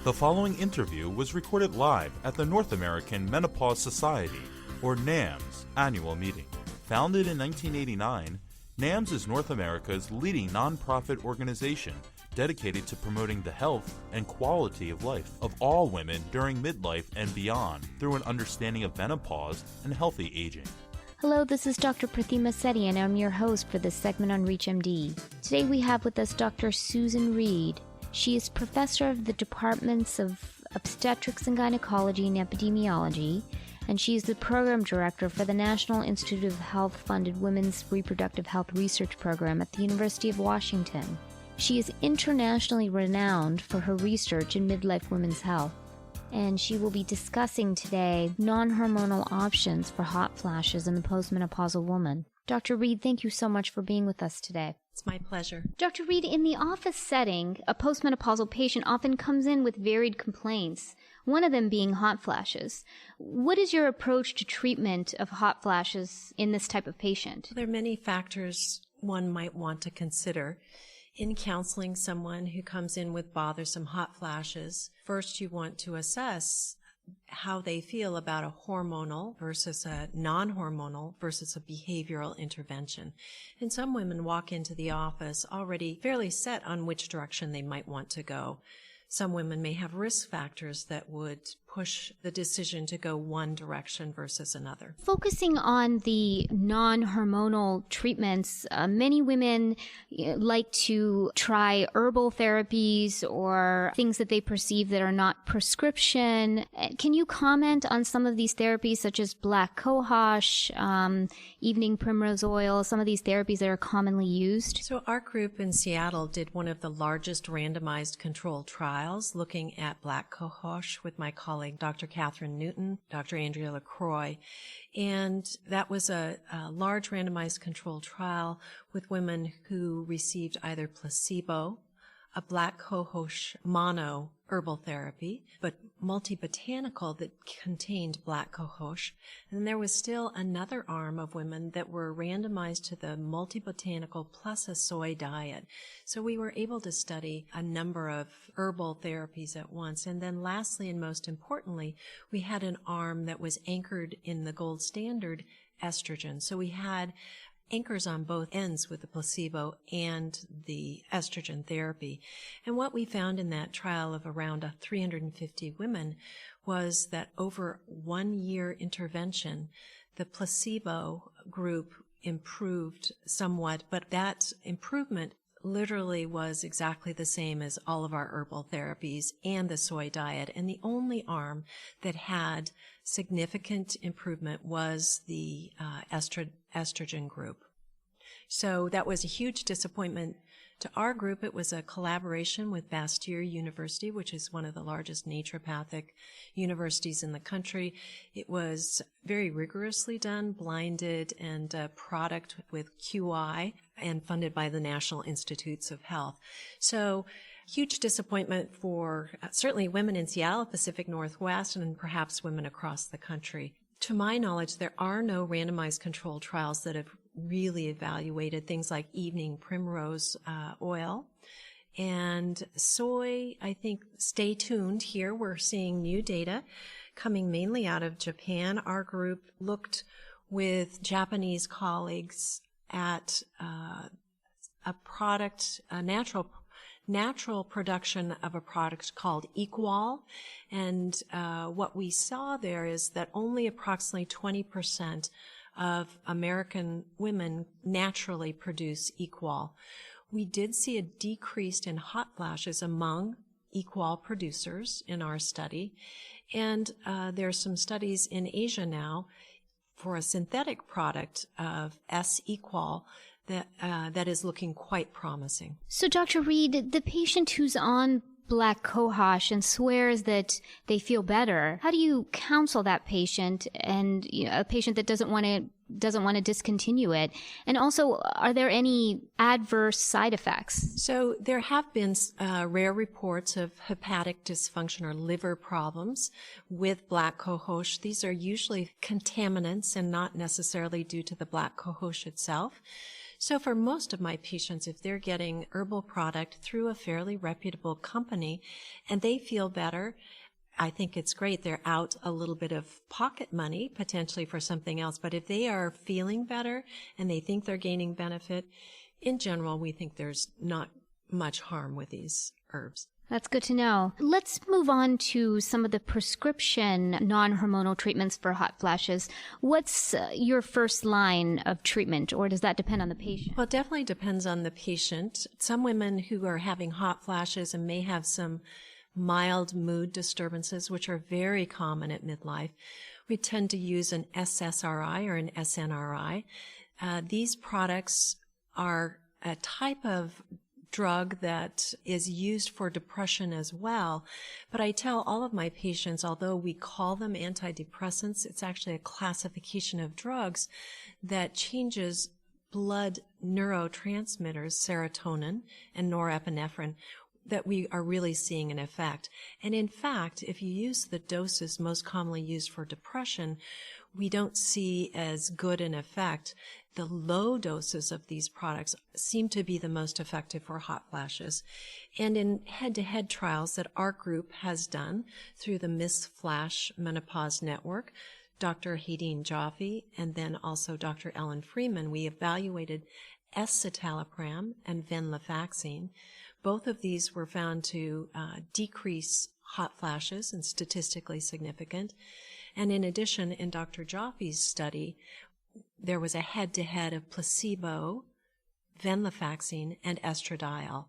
The following interview was recorded live at the North American Menopause Society, or NAMS, annual meeting. Founded in 1989, NAMS is North America's leading nonprofit organization dedicated to promoting the health and quality of life of all women during midlife and beyond through an understanding of menopause and healthy aging. Hello, this is Dr. Prathima Setty, and I'm your host for this segment on ReachMD. Today we have with us Dr. Susan Reed. She is professor of the departments of obstetrics and gynecology and epidemiology, and she is the program director for the National Institute of Health-funded Women's Reproductive Health Research Program at the University of Washington. She is internationally renowned for her research in midlife women's health, and she will be discussing today non-hormonal options for hot flashes in the postmenopausal woman. Dr. Reed, thank you so much for being with us today. It's my pleasure. Dr. Reed, in the office setting, a postmenopausal patient often comes in with varied complaints, one of them being hot flashes. What is your approach to treatment of hot flashes in this type of patient? There are many factors one might want to consider in counseling someone who comes in with bothersome hot flashes. First, you want to assess how they feel about a hormonal versus a non-hormonal versus a behavioral intervention. And some women walk into the office already fairly set on which direction they might want to go. Some women may have risk factors that would push the decision to go one direction versus another. Focusing on the non-hormonal treatments, many women like to try herbal therapies or things that they perceive that are not prescription. Can you comment on some of these therapies such as black cohosh, evening primrose oil, some of these therapies that are commonly used? So our group in Seattle did one of the largest randomized controlled trials looking at black cohosh with my colleague Dr. Catherine Newton, Dr. Andrea LaCroix, and that was a large randomized controlled trial with women who received either placebo, a black cohosh mono herbal therapy, but multi-botanical that contained black cohosh. And there was still another arm of women that were randomized to the multi-botanical plus a soy diet. So we were able to study a number of herbal therapies at once. And then lastly, and most importantly, we had an arm that was anchored in the gold standard estrogen. So we had anchors on both ends with the placebo and the estrogen therapy. And what we found in that trial of around 350 women was that over 1 year intervention, the placebo group improved somewhat, but that improvement literally was exactly the same as all of our herbal therapies and the soy diet. And the only arm that had significant improvement was the estrogen group. So that was a huge disappointment to our group. It was a collaboration with Bastyr University, which is one of the largest naturopathic universities in the country. It was very rigorously done, blinded, and a product with QI and funded by the National Institutes of Health. So huge disappointment for certainly women in Seattle, Pacific Northwest, and perhaps women across the country. To my knowledge, there are no randomized controlled trials that have really evaluated things like evening primrose oil. And soy, I think, stay tuned here. We're seeing new data coming mainly out of Japan. Our group looked with Japanese colleagues at a product, a natural production of a product called Equal. And what we saw there is that only approximately 20% of American women naturally produce Equal. We did see a decrease in hot flashes among Equal producers in our study. And there are some studies in Asia now for a synthetic product of S-Equal that is looking quite promising. So, Dr. Reed, the patient who's on black cohosh and swears that they feel better, how do you counsel that patient and a patient that doesn't want to discontinue it? And also, are there any adverse side effects? So there have been rare reports of hepatic dysfunction or liver problems with black cohosh. These are usually contaminants and not necessarily due to the black cohosh itself. So for most of my patients, if they're getting herbal product through a fairly reputable company and they feel better, I think it's great. They're out a little bit of pocket money potentially for something else. But if they are feeling better and they think they're gaining benefit, in general, we think there's not much harm with these herbs. That's good to know. Let's move on to some of the prescription non-hormonal treatments for hot flashes. What's your first line of treatment, or does that depend on the patient? Well, it definitely depends on the patient. Some women who are having hot flashes and may have some mild mood disturbances, which are very common at midlife, we tend to use an SSRI or an SNRI. These products are a type of drug that is used for depression as well. But I tell all of my patients, although we call them antidepressants, it's actually a classification of drugs that changes blood neurotransmitters, serotonin and norepinephrine, that we are really seeing an effect. And in fact, if you use the doses most commonly used for depression, we don't see as good an effect. The low doses of these products seem to be the most effective for hot flashes. And in head-to-head trials that our group has done through the Miss Flash Menopause Network, Dr. Hadeen Jaffe and then also Dr. Ellen Freeman, we evaluated escitalopram and venlafaxine. Both of these were found to decrease hot flashes and statistically significant. And in addition, in Dr. Jaffe's study, there was a head-to-head of placebo, venlafaxine, and estradiol.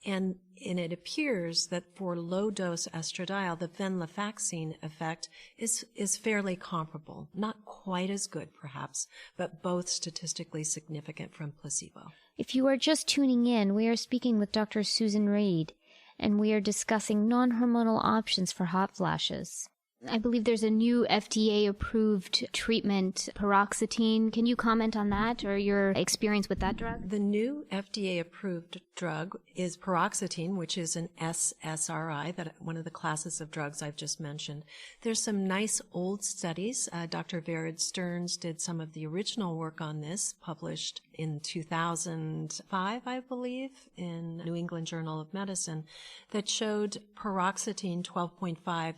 And it appears that for low-dose estradiol, the venlafaxine effect is fairly comparable. Not quite as good, perhaps, but both statistically significant from placebo. If you are just tuning in, we are speaking with Dr. Susan Reed, and we are discussing non-hormonal options for hot flashes. I believe there's a new FDA-approved treatment, paroxetine. Can you comment on that or your experience with that drug? The new FDA-approved drug is paroxetine, which is an SSRI, one of the classes of drugs I've just mentioned. There's some nice old studies. Dr. Vered Stearns did some of the original work on this, published in 2005, I believe, in New England Journal of Medicine, that showed paroxetine 12.5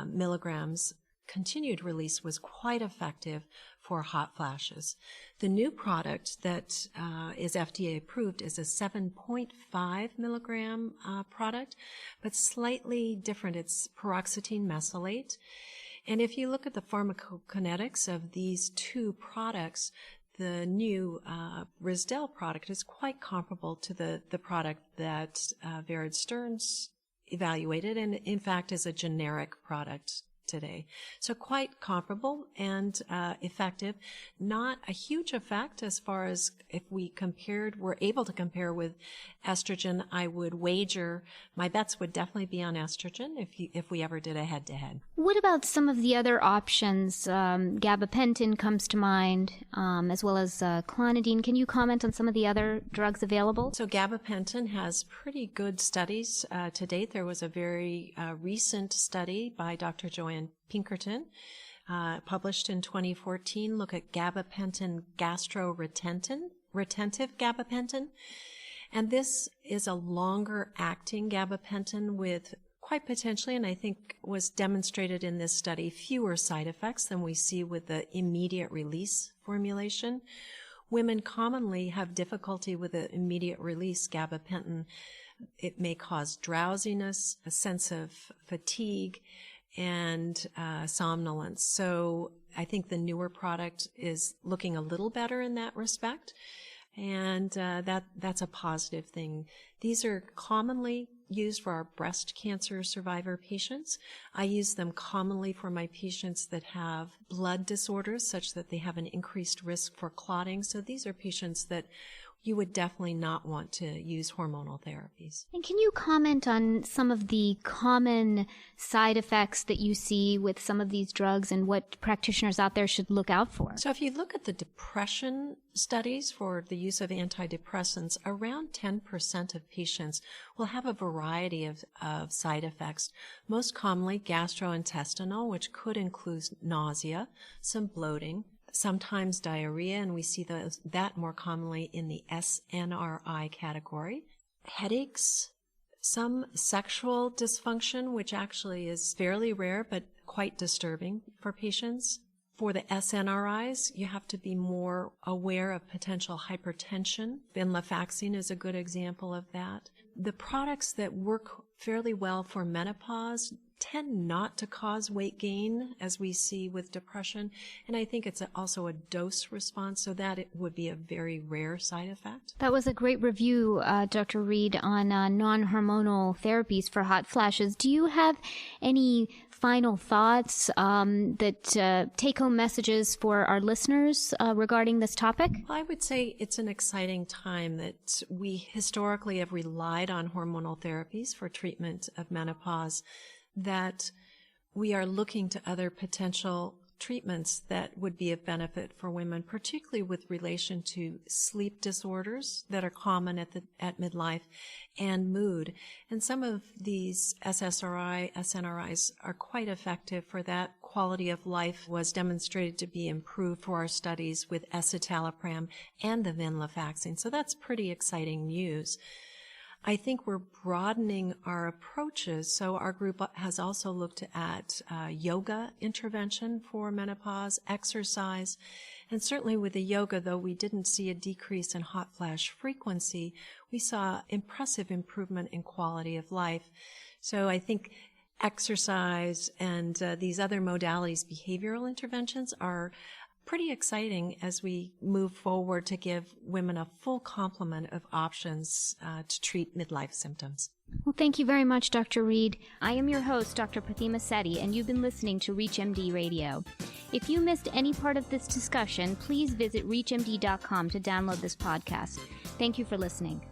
milligrams continued release was quite effective for hot flashes. The new product that is FDA approved is a 7.5 milligram product, but slightly different. It's paroxetine mesylate. And if you look at the pharmacokinetics of these two products, the new Risdel product is quite comparable to the product that Vered Stearns evaluated, and in fact is a generic product today. So quite comparable and effective. Not a huge effect as far as if we were able to compare with estrogen. I would wager my bets would definitely be on estrogen if we ever did a head-to-head. What about some of the other options? Gabapentin comes to mind, as well as clonidine. Can you comment on some of the other drugs available? So gabapentin has pretty good studies to date. There was a very recent study by Dr. Joanne Pinkerton, published in 2014, look at gabapentin retentive gabapentin. And this is a longer acting gabapentin with quite potentially, and I think was demonstrated in this study, fewer side effects than we see with the immediate release formulation. Women commonly have difficulty with the immediate release gabapentin. It may cause drowsiness, a sense of fatigue, and somnolence. So I think the newer product is looking a little better in that respect, and that's a positive thing. These are commonly used for our breast cancer survivor patients. I use them commonly for my patients that have blood disorders such that they have an increased risk for clotting. So these are patients that you would definitely not want to use hormonal therapies. And can you comment on some of the common side effects that you see with some of these drugs and what practitioners out there should look out for? So if you look at the depression studies for the use of antidepressants, around 10% of patients will have a variety of side effects, most commonly gastrointestinal, which could include nausea, some bloating, sometimes diarrhea, and we see that more commonly in the SNRI category. Headaches, some sexual dysfunction, which actually is fairly rare but quite disturbing for patients. For the SNRIs, you have to be more aware of potential hypertension. Venlafaxine is a good example of that. The products that work fairly well for menopause tend not to cause weight gain, as we see with depression. And I think it's also a dose response, so that it would be a very rare side effect. That was a great review, Dr. Reed, on non-hormonal therapies for hot flashes. Do you have any final thoughts, take-home messages for our listeners regarding this topic? Well, I would say it's an exciting time that we historically have relied on hormonal therapies for treatment of menopause, that we are looking to other potential treatments that would be of benefit for women, particularly with relation to sleep disorders that are common at midlife and mood. And some of these SNRIs are quite effective for that. Quality of life was demonstrated to be improved for our studies with escitalopram and the venlafaxine. So that's pretty exciting news. I think we're broadening our approaches. So our group has also looked at yoga intervention for menopause, exercise, and certainly with the yoga, though we didn't see a decrease in hot flash frequency, we saw impressive improvement in quality of life. So I think exercise and these other modalities, behavioral interventions, are pretty exciting as we move forward to give women a full complement of options to treat midlife symptoms. Well, thank you very much, Dr. Reed. I am your host, Dr. Prathima Setty, and you've been listening to ReachMD Radio. If you missed any part of this discussion, please visit reachmd.com to download this podcast. Thank you for listening.